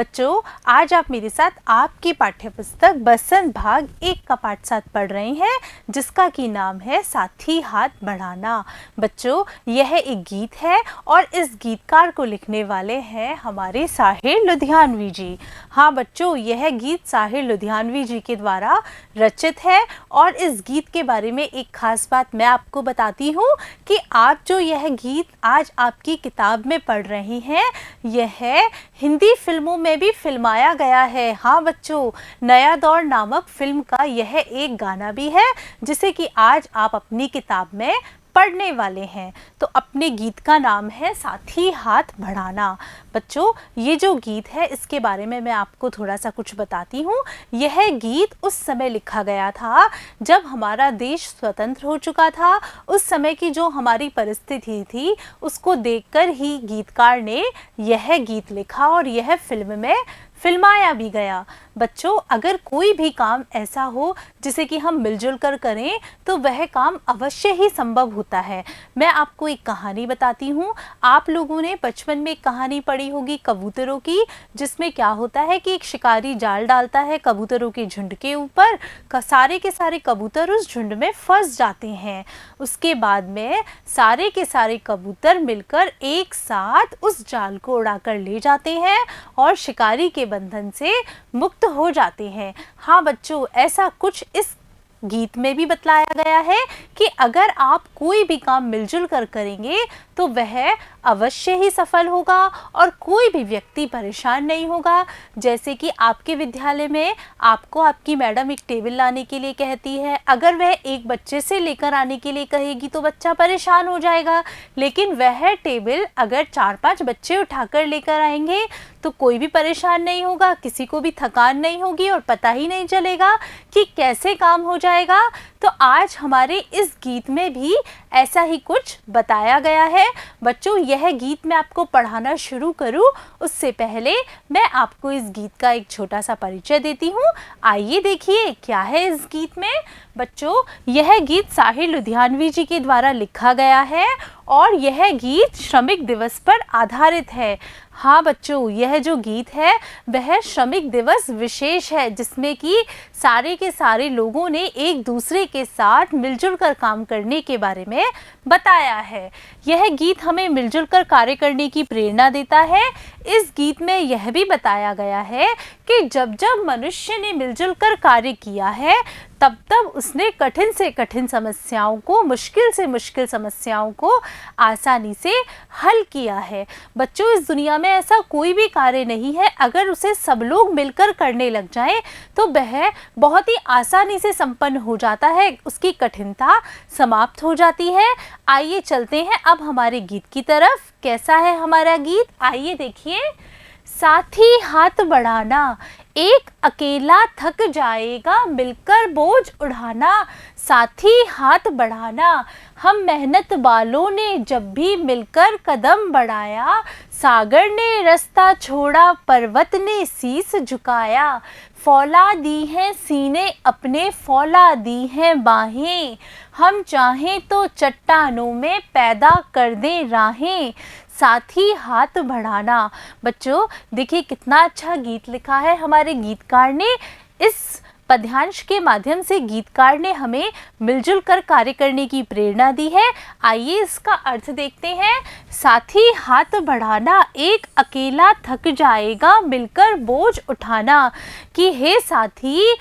बच्चों, आज आप मेरे साथ आपकी पाठ्य पुस्तक बसंत भाग 1 का पाठ 7 पढ़ रहे हैं, जिसका की नाम है साथी हाथ बढ़ाना। बच्चों, यह एक गीत है और इस गीतकार को लिखने वाले हैं हमारे साहिर लुधियानवी जी। हाँ बच्चों, यह गीत साहिर लुधियानवी जी के द्वारा रचित है और इस गीत के बारे में एक खास बात मैं आपको बताती हूँ कि आप जो यह गीत आज आपकी किताब में पढ़ रहे हैं, यह हिंदी फिल्मों में भी फिल्माया गया है। हाँ बच्चों, नया दौर नामक फिल्म का यह एक गाना भी है जिसे कि आज आप अपनी किताब में पढ़ने वाले हैं। तो अपने गीत का नाम है साथी हाथ बढ़ाना। बच्चों, ये जो गीत है इसके बारे में मैं आपको थोड़ा सा कुछ बताती हूँ। यह गीत उस समय लिखा गया था जब हमारा देश स्वतंत्र हो चुका था। उस समय की जो हमारी परिस्थिति थी उसको देखकर ही गीतकार ने यह गीत लिखा और यह फिल्म में फिल्माया भी गया। बच्चों, अगर कोई भी काम ऐसा हो जिसे कि हम मिलजुल कर करें तो वह काम अवश्य ही संभव होता है। मैं आपको एक कहानी बताती हूँ। आप लोगों ने बचपन में एक कहानी पढ़ी होगी कबूतरों की, जिसमें क्या होता है कि एक शिकारी जाल डालता है कबूतरों के झुंड के ऊपर। सारे के सारे कबूतर उस झुंड में फंस जाते हैं। उसके बाद में सारे के सारे कबूतर मिलकर एक साथ उस जाल को उड़ाकर ले जाते हैं और शिकारी के बंधन से मुक्त हो जाते हैं। हाँ बच्चों, ऐसा कुछ इस गीत में भी बतलाया गया है कि अगर आप कोई भी काम मिलजुल कर करेंगे तो वह अवश्य ही सफल होगा और कोई भी व्यक्ति परेशान नहीं होगा। जैसे कि आपके विद्यालय में आपको आपकी मैडम एक टेबल लाने के लिए कहती है, अगर वह एक बच्चे से लेकर आने के लिए कहेगी तो बच्चा परेशान हो जाएगा, लेकिन वह टेबल अगर 4-5 बच्चे उठाकर लेकर आएंगे तो कोई भी परेशान नहीं होगा, किसी को भी थकान नहीं होगी और पता ही नहीं चलेगा कि कैसे काम हो जाएगा। तो आज हमारे इस गीत में भी ऐसा ही कुछ बताया गया है। बच्चों, यह गीत मैं आपको पढ़ाना शुरू करूं उससे पहले मैं आपको इस गीत का एक छोटा सा परिचय देती हूं। आइए देखिए क्या है इस गीत में। बच्चों, यह गीत साहिर लुधियानवी जी के द्वारा लिखा गया है और यह गीत श्रमिक दिवस पर आधारित है। हाँ बच्चों, यह जो गीत है वह श्रमिक दिवस विशेष है, जिसमें कि सारे के सारे लोगों ने एक दूसरे के साथ मिलजुल कर काम करने के बारे में बताया है। यह गीत हमें मिलजुल कर कार्य करने की प्रेरणा देता है। इस गीत में यह भी बताया गया है कि जब जब मनुष्य ने मिलजुल कर कार्य किया है तब तब उसने कठिन से कठिन समस्याओं को, मुश्किल से मुश्किल समस्याओं को आसानी से हल किया है। बच्चों, इस दुनिया में ऐसा कोई भी कार्य नहीं है अगर उसे सब लोग मिलकर करने लग जाएं तो वह बहुत ही आसानी से संपन्न हो जाता है, उसकी कठिनता समाप्त हो जाती है। आइए चलते हैं अब हमारे गीत की तरफ। कैसा है हमारा गीत, आइए देखिए। साथी हाथ बढ़ाना, एक अकेला थक जाएगा मिलकर बोझ उठाना। साथी हाथ बढ़ाना, हम मेहनत वालों ने जब भी मिलकर कदम बढ़ाया। सागर ने रास्ता छोड़ा, पर्वत ने शीश झुकाया। फौला दी हैं सीने अपने, फौला दी हैं बाहें। हम चाहें तो चट्टानों में पैदा कर दें राहें। साथी हाथ बढ़ाना। बच्चों, देखिए कितना अच्छा गीत लिखा है हमारे गीतकार ने। इस पद्यांश के माध्यम से गीतकार ने हमें मिलजुल कर कार्य करने की प्रेरणा दी है। आइए इसका अर्थ देखते हैं। साथी हाथ बढ़ाना, एक अकेला थक जाएगा मिलकर बोझ उठाना। कि हे साथी,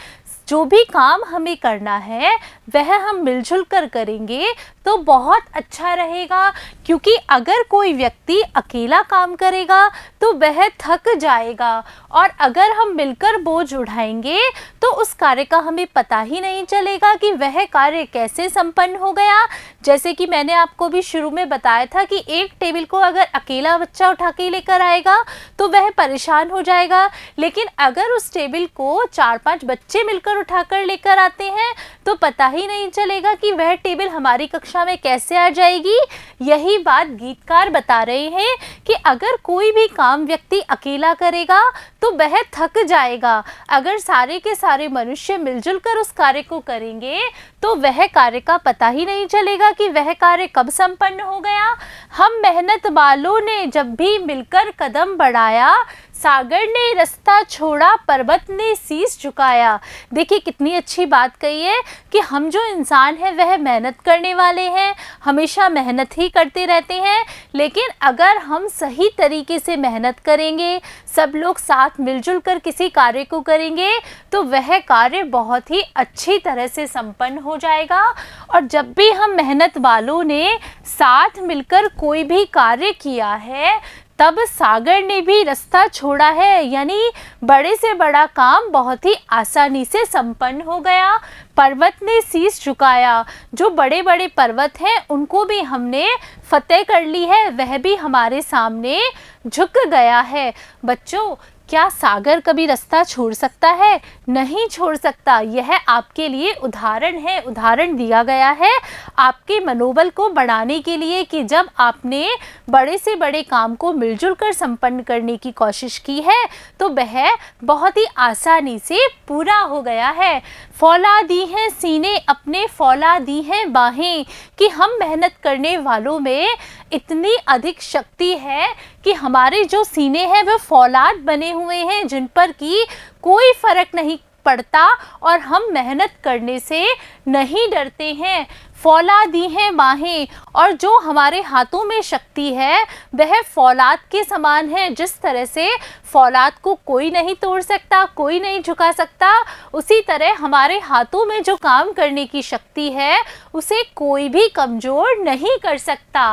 जो भी काम हमें करना है वह हम मिलजुल कर करेंगे तो बहुत अच्छा रहेगा, क्योंकि अगर कोई व्यक्ति अकेला काम करेगा तो वह थक जाएगा और अगर हम मिलकर बोझ उठाएंगे तो उस कार्य का हमें पता ही नहीं चलेगा कि वह कार्य कैसे संपन्न हो गया। जैसे कि मैंने आपको भी शुरू में बताया था कि एक टेबल को अगर अकेला बच्चा उठा के लेकर आएगा तो वह परेशान हो जाएगा, लेकिन अगर उस टेबल को 4-5 बच्चे मिलकर उठाकर लेकर आते हैं तो पता ही नहीं चलेगा कि वह टेबल हमारी कक्षा में कैसे आ जाएगी। यही बात गीतकार बता रहे हैं कि अगर कोई भी काम व्यक्ति अकेला करेगा तो वह थक जाएगा, अगर सारे के सारे मनुष्य मिलजुल कर उस कार्य को करेंगे तो वह कार्य का पता ही नहीं चलेगा कि वह कार्य कब संपन्न हो गया। हम मेहनत वालों ने जब भी मिलकर कदम बढ़ाया, सागर ने रास्ता छोड़ा, पर्वत ने शीश झुकाया। देखिए कितनी अच्छी बात कही है कि हम जो इंसान हैं वह मेहनत करने वाले हैं, हमेशा मेहनत ही करते रहते हैं। लेकिन अगर हम सही तरीके से मेहनत करेंगे, सब लोग साथ मिलजुल कर किसी कार्य को करेंगे, तो वह कार्य बहुत ही अच्छी तरह से संपन्न हो जाएगा। और जब भी हम मेहनत वालों ने साथ मिलकर कोई भी कार्य किया है, तब सागर ने भी रास्ता छोड़ा है, यानी बड़े से बड़ा काम बहुत ही आसानी से संपन्न हो गया। पर्वत ने शीश झुकाया, जो बड़े बड़े पर्वत हैं उनको भी हमने फतेह कर ली है, वह भी हमारे सामने झुक गया है। बच्चों, क्या सागर कभी रास्ता छोड़ सकता है? नहीं छोड़ सकता। यह आपके लिए उदाहरण है, उदाहरण दिया गया है आपके मनोबल को बढ़ाने के लिए कि जब आपने बड़े से बड़े काम को मिलजुल कर संपन्न करने की कोशिश की है तो वह बहुत ही आसानी से पूरा हो गया है। फौला दी हैं सीने अपने, फौला दी हैं बाहें, कि हम मेहनत करने वालों में इतनी अधिक शक्ति है कि हमारे जो सीने हैं वह फौलाद बने हुए हैं, जिन पर कि कोई फर्क नहीं पड़ता और हम मेहनत करने से नहीं डरते हैं। फौला दी हैं बाहें, और जो हमारे हाथों में शक्ति है वह फौलाद के समान है। जिस तरह से फौलाद को कोई नहीं तोड़ सकता, कोई नहीं झुका सकता, उसी तरह हमारे हाथों में जो काम करने की शक्ति है उसे कोई भी कमज़ोर नहीं कर सकता।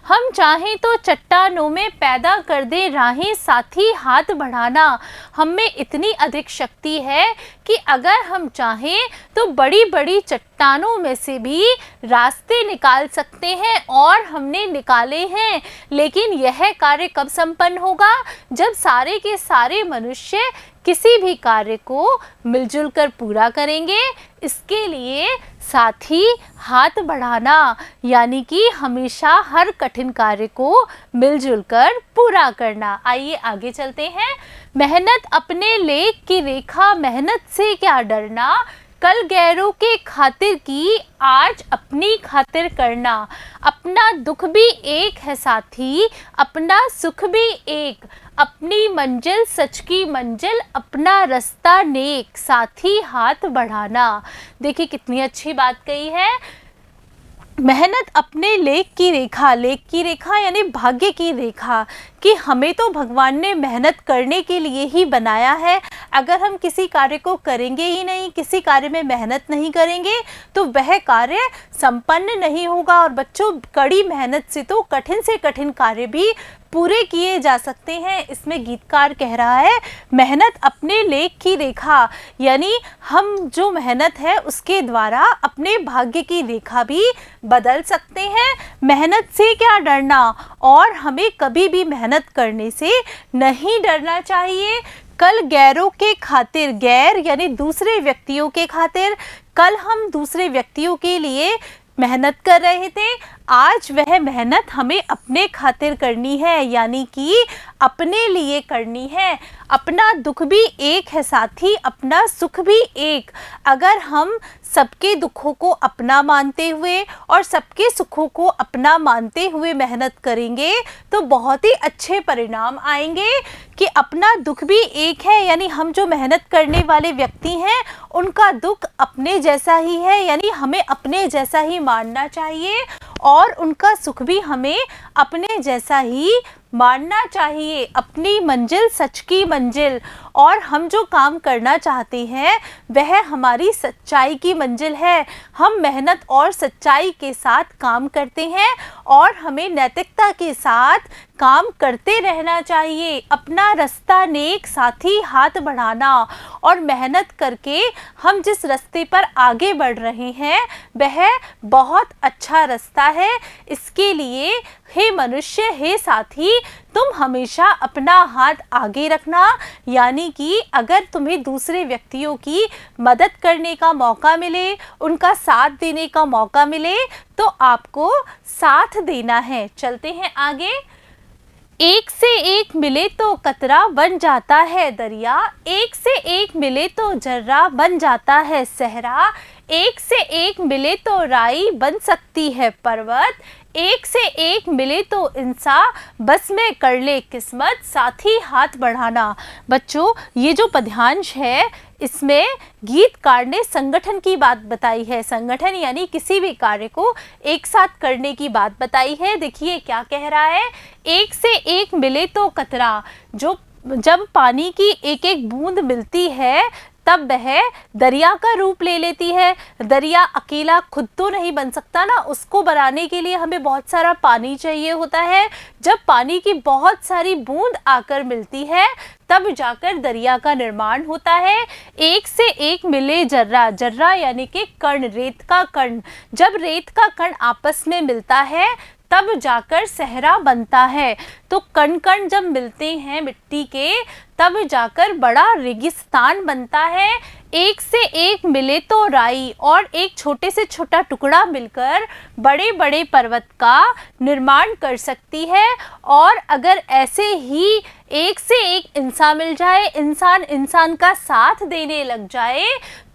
हम चाहें तो चट्टानों में पैदा कर दे राहें, साथी हाथ बढ़ाना। हम में इतनी अधिक शक्ति है कि अगर हम चाहें तो बड़ी बड़ी चट्टानों में से भी रास्ते निकाल सकते हैं, और हमने निकाले हैं। लेकिन यह कार्य कब संपन्न होगा? जब सारे के सारे मनुष्य किसी भी कार्य को मिलजुल कर पूरा करेंगे। इसके लिए साथी हाथ बढ़ाना, यानी कि हमेशा हर कठिन कार्य को मिलजुल कर पूरा करना। आइए आगे चलते हैं। मेहनत अपने लेख की रेखा, मेहनत से क्या डरना, कल गैरों के खातिर की आज अपनी खातिर करना। अपना दुख भी एक है साथी, अपना सुख भी एक, अपनी मंजिल सच की मंजिल, अपना रास्ता नेक, साथी हाथ बढ़ाना। देखिए कितनी अच्छी बात कही है। मेहनत अपने लेख की रेखा, लेख की रेखा यानी भाग्य की रेखा, कि हमें तो भगवान ने मेहनत करने के लिए ही बनाया है। अगर हम किसी कार्य को करेंगे ही नहीं, किसी कार्य में मेहनत नहीं करेंगे, तो वह कार्य संपन्न नहीं होगा। और बच्चों, कड़ी मेहनत से तो कठिन से कठिन कार्य भी पूरे किए जा सकते हैं। इसमें गीतकार कह रहा है, मेहनत अपने लेख की रेखा, यानी हम जो मेहनत है उसके द्वारा अपने भाग्य की रेखा भी बदल सकते हैं। मेहनत से क्या डरना, और हमें कभी भी मेहनत करने से नहीं डरना चाहिए। कल गैरों के खातिर, गैर यानी दूसरे व्यक्तियों के खातिर, कल हम दूसरे व्यक्तियों के लिए मेहनत कर रहे थे, आज वह मेहनत हमें अपने खातिर करनी है, यानी कि अपने लिए करनी है। अपना दुख भी एक है साथी, अपना सुख भी एक। अगर हम सबके दुखों को अपना मानते हुए और सबके सुखों को अपना मानते हुए मेहनत करेंगे तो बहुत ही अच्छे परिणाम आएंगे। कि अपना दुख भी एक है, यानी हम जो मेहनत करने वाले व्यक्ति हैं उनका दुख अपने जैसा ही है, यानी हमें अपने जैसा ही मानना चाहिए, और उनका सुख भी हमें अपने जैसा ही मानना चाहिए। अपनी मंजिल सच की मंजिल, और हम जो काम करना चाहते हैं वह हमारी सच्चाई की मंजिल है। हम मेहनत और सच्चाई के साथ काम करते हैं और हमें नैतिकता के साथ काम करते रहना चाहिए। अपना रास्ता नेक, साथी हाथ बढ़ाना, और मेहनत करके हम जिस रास्ते पर आगे बढ़ रहे हैं वह बहुत अच्छा रास्ता है। इसके लिए हे मनुष्य, हे साथी, तुम हमेशा अपना हाथ आगे रखना, यानी कि अगर तुम्हें दूसरे व्यक्तियों की मदद करने का मौका मिले, उनका साथ देने का मौका मिले, तो आपको साथ देना है। चलते हैं आगे। एक से एक मिले तो कतरा बन जाता है दरिया, एक से एक मिले तो जर्रा बन जाता है सहरा, एक से एक मिले तो राई बन सकती है पर्वत, एक से एक मिले तो इंसान बस में कर ले किस्मत, साथी हाथ बढ़ाना। बच्चों, ये जो पद्यांश है इसमें गीतकार ने संगठन की बात बताई है। संगठन यानी किसी भी कार्य को एक साथ करने की बात बताई है। देखिए क्या कह रहा है, एक से एक मिले तो कतरा, जब पानी की एक एक बूंद मिलती है तब वह दरिया का रूप ले लेती है। दरिया अकेला खुद तो नहीं बन सकता ना, उसको बनाने के लिए हमें बहुत सारा पानी चाहिए होता है। जब पानी की बहुत सारी बूंद आकर मिलती है तब जाकर दरिया का निर्माण होता है। एक से एक मिले जर्रा, जर्रा यानी कि कण, रेत का कण, जब रेत का कण आपस में मिलता है तब जाकर सहरा बनता है। तो कण कण जब मिलते हैं मिट्टी के तब जाकर बड़ा रेगिस्तान बनता है। एक से एक मिले तो राई, और एक छोटे से छोटा टुकड़ा मिलकर बड़े बड़े पर्वत का निर्माण कर सकती है। और अगर ऐसे ही एक से एक इंसान मिल जाए, इंसान इंसान का साथ देने लग जाए,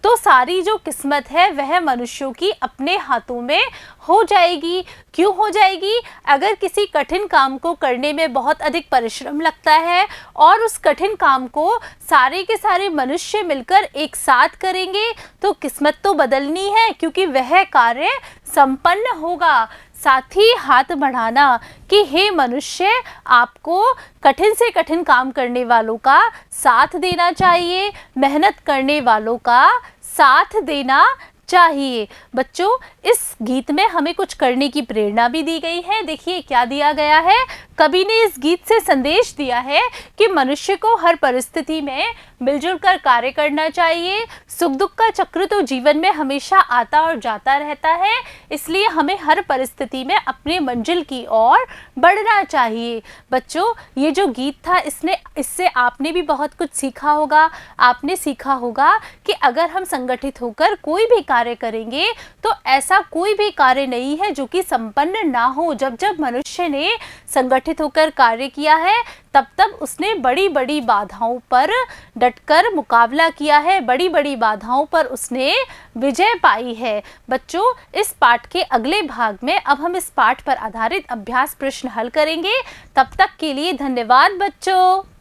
तो सारी जो किस्मत है वह मनुष्यों की अपने हाथों में हो जाएगी। क्यों हो जाएगी? अगर किसी कठिन काम को करने में बहुत अधिक परिश्रम लगता है और उस कठिन काम को सारे के सारे मनुष्य मिलकर एक साथ करेंगे तो किस्मत तो बदलनी है, क्योंकि वह कार्य संपन्न होगा। साथी हाथ बढ़ाना कि हे मनुष्य, आपको कठिन से कठिन काम करने वालों का साथ देना चाहिए, मेहनत करने वालों का साथ देना चाहिए। बच्चों, इस गीत में हमें कुछ करने की प्रेरणा भी दी गई है। देखिए क्या दिया गया है, कवि ने इस गीत से संदेश दिया है कि मनुष्य को हर परिस्थिति में मिलजुल कर कार्य करना चाहिए। सुख दुख का चक्र तो जीवन में हमेशा आता और जाता रहता है, इसलिए हमें हर परिस्थिति में अपने मंजिल की ओर बढ़ना चाहिए। बच्चों, ये जो गीत था इससे आपने भी बहुत कुछ सीखा होगा। आपने सीखा होगा कि अगर हम संगठित होकर कोई भी कार्य करेंगे तो ऐसा कोई भी कार्य नहीं है जो कि संपन्न ना हो। जब जब मनुष्य ने संगठित होकर कार्य किया है तब तब उसने बड़ी बड़ी बाधाओं पर डटकर मुकाबला किया है, बड़ी बड़ी बाधाओं पर उसने विजय पाई है। बच्चों, इस पाठ के अगले भाग में अब हम इस पाठ पर आधारित अभ्यास प्रश्न हल करेंगे। तब तक के लिए धन्यवाद बच्चों।